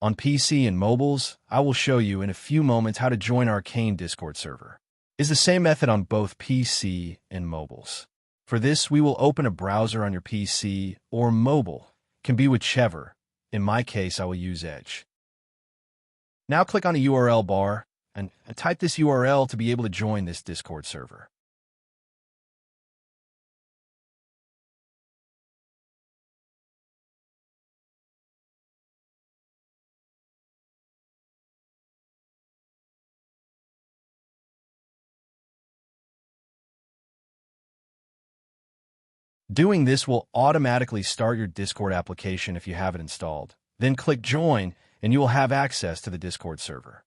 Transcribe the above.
On PC and mobiles, I will show you in a few moments how to join Arcane Discord server. It's the same method on both PC and mobiles. For this, we will open a browser on your PC or mobile. Can be whichever. In my case, I will use Edge. Now click on the URL bar and type this URL to be able to join this Discord server. Doing this will automatically start your Discord application if you have it installed. Then click Join, and you will have access to the Discord server.